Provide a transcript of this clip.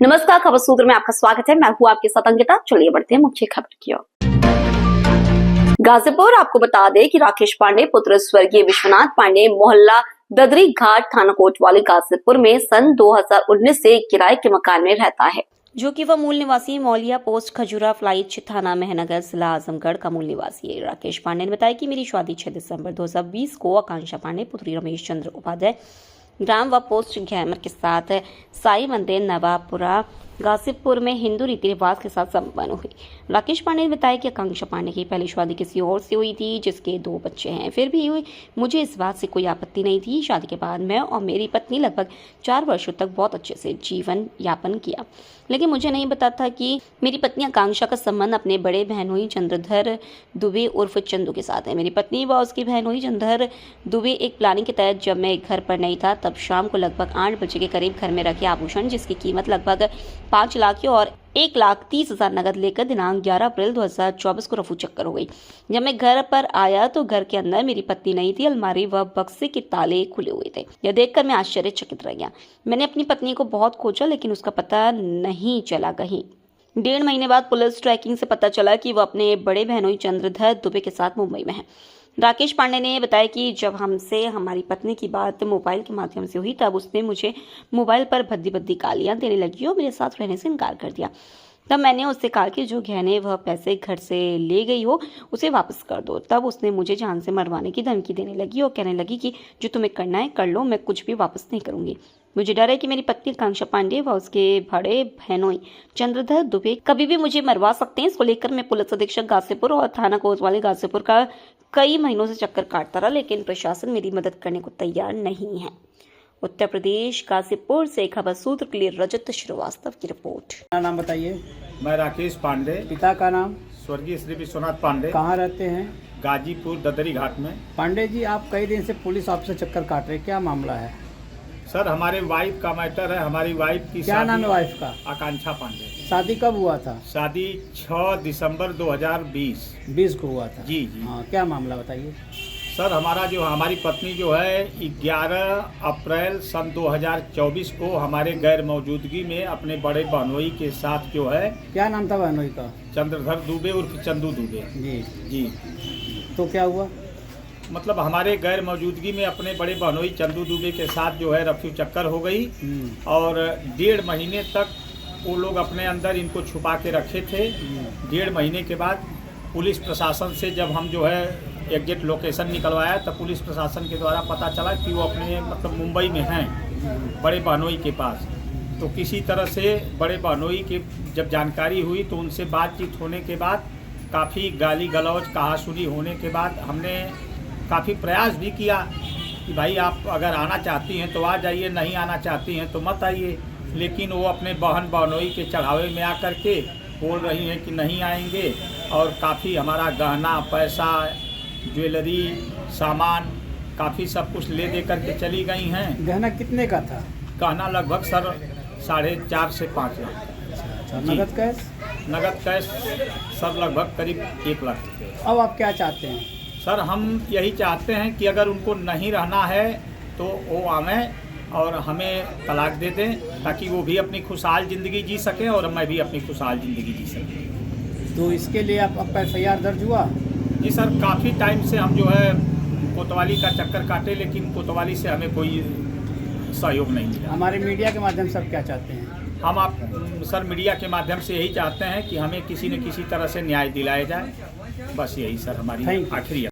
नमस्कार, खबर सूत्र में आपका स्वागत है। मैं हूं आपके साथ अंकिता। चलिए बढ़ते हैं मुख्य खबर की ओर। गाजीपुर आपको बता दें कि राकेश पांडे पुत्र स्वर्गीय विश्वनाथ पांडे मोहल्ला ददरी घाट थाना कोतवाली गाजीपुर में सन 2019 से किराए के मकान में रहता है, जो कि वह मूल निवासी मौलिया पोस्ट खजूरा फ्लाइट थाना मेहनगर जिला आजमगढ़ का मूल निवासी है। राकेश पांडे ने बताया कि मेरी शादी 6 दिसंबर 2020 को आकांक्षा पांडे पुत्री रमेश चंद्र उपाध्याय ग्राम व पोस्ट ग्रामर के साथ साई मंदिर नवापुरा गाजीपुर में हिंदू रीति रिवाज के साथ संपन्न हुई। राकेश पांडे ने बताया कि आकांक्षा पांडे की पहली शादी किसी और से हुई थी, जिसके 2 बच्चे हैं। फिर भी मुझे इस बात से कोई आपत्ति नहीं थी। शादी के बाद मैं और मेरी पत्नी लगभग 4 वर्षों तक बहुत अच्छे से जीवन यापन किया, लेकिन मुझे नहीं पता था कि मेरी पत्नी आकांक्षा का संबंध अपने बड़े बहनोई चंद्रधर दुबे उर्फ चंदू के साथ है। मेरी पत्नी व उसकी बहनोई चंद्रधर दुबे एक प्लानिंग के तहत जब मैं घर पर नहीं था, तब शाम को लगभग 8 बजे के करीब घर में रखे आभूषण, जिसकी कीमत लगभग 5 लाख और 1,30,000 नगद लेकर दिनांक 11 अप्रैल 2024 को रफू चक्कर हो गई। जब मैं घर पर आया तो घर के अंदर मेरी पत्नी नहीं थी। अलमारी व बक्से के ताले खुले हुए थे। यह देखकर मैं आश्चर्यचकित रह गया। मैंने अपनी पत्नी को बहुत खोजा, लेकिन उसका पता नहीं चला कहीं। 1.5 महीने बाद पुलिस ट्रैकिंग से पता चला कि वह अपने बड़े बहनोई चंद्रधर दुबे के साथ मुंबई में है। राकेश पांडे ने बताया कि जब हमसे हमारी पत्नी की बात मोबाइल के माध्यम से हुई, तब उसने मुझे मोबाइल पर भद्दी गालियां देने लगी और मेरे साथ रहने से इनकार कर दिया। तब मैंने उससे कहा कि जो गहने वह पैसे घर से ले गई हो उसे वापस कर दो। तब उसने मुझे जान से मरवाने की धमकी देने लगी और कहने लगी कि जो तुम्हें करना है कर लो, मैं कुछ भी वापस नहीं करूंगी। मुझे डर है कि मेरी पत्नी आकांक्षा पांडे व उसके बड़े बहनोई चंद्रधर दुबे कभी भी मुझे मरवा सकते हैं। इसको लेकर मैं पुलिस अधीक्षक गाजीपुर और थाना कोतवाली गाजीपुर का कई महीनों से चक्कर काटता रहा, लेकिन प्रशासन मेरी मदद करने को तैयार नहीं है। उत्तर प्रदेश गाजीपुर से खबर सूत्र के लिए रजत श्रीवास्तव की रिपोर्ट। नाम बताइए। मैं राकेश पांडे। पिता का नाम? स्वर्गीय श्री विश्वनाथ पांडे। कहाँ रहते हैं? गाजीपुर ददरी घाट में। पांडे जी, आप कई दिन से पुलिस ऑफिसर चक्कर काट रहे, क्या मामला है? सर, हमारे वाइफ का मैटर है। हमारी वाइफ की क्या नाम है वाइफ का? आकांक्षा पांडे। शादी कब हुआ था? शादी 6 दिसंबर 2020 को हुआ था। जी जी। हाँ, क्या मामला बताइए। सर, हमारी पत्नी जो है 11 अप्रैल सन 2024 को हमारे गैर मौजूदगी में अपने बड़े बहनोई के साथ जो है। क्या नाम था बहनोई का? चंद्रधर दुबे उर्फ चंदू दुबे। जी जी। तो क्या हुआ? मतलब हमारे गैर मौजूदगी में अपने बड़े बहनोई चंदू दुबे के साथ जो है रफू चक्कर हो गई और 1.5 महीने तक वो लोग अपने अंदर इनको छुपा के रखे थे। 1.5 महीने के बाद पुलिस प्रशासन से जब हम जो है एग्जिट लोकेशन निकलवाया, तब पुलिस प्रशासन के द्वारा पता चला कि वो अपने मतलब मुंबई में हैं बड़े बहनोई के पास। तो किसी तरह से बड़े बहनोई की जब जानकारी हुई तो उनसे बातचीत होने के बाद काफ़ी गाली गलौज कहा सुनी होने के बाद हमने काफ़ी प्रयास भी किया कि भाई आप अगर आना चाहती हैं तो आ जाइए, नहीं आना चाहती हैं तो मत आइए। लेकिन वो अपने बहन बहनोई के चढ़ावे में आकर के बोल रही हैं कि नहीं आएंगे और काफ़ी हमारा गहना पैसा ज्वेलरी सामान काफ़ी सब कुछ ले दे करके चली गई हैं। गहना कितने का था? गहना लगभग सर 4.5 से 5 लाख। अच्छा, नगद कैश? नगद कैश सर लगभग करीब 1 लाख रुपये। अब आप क्या चाहते हैं? सर, हम यही चाहते हैं कि अगर उनको नहीं रहना है तो वो आवें और हमें तलाक दे दें, ताकि वो भी अपनी खुशहाल ज़िंदगी जी सकें और मैं भी अपनी खुशहाल ज़िंदगी जी सकें। तो इसके लिए आपका FIR दर्ज हुआ? जी सर, काफ़ी टाइम से हम जो है कोतवाली का चक्कर काटे, लेकिन कोतवाली से हमें कोई सहयोग नहीं मिला। हमारे मीडिया के माध्यम से आप क्या चाहते हैं? हम आप सर मीडिया के माध्यम से यही चाहते हैं कि हमें किसी न किसी तरह से न्याय दिलाया जाए। बस यही सर हमारी आखिरी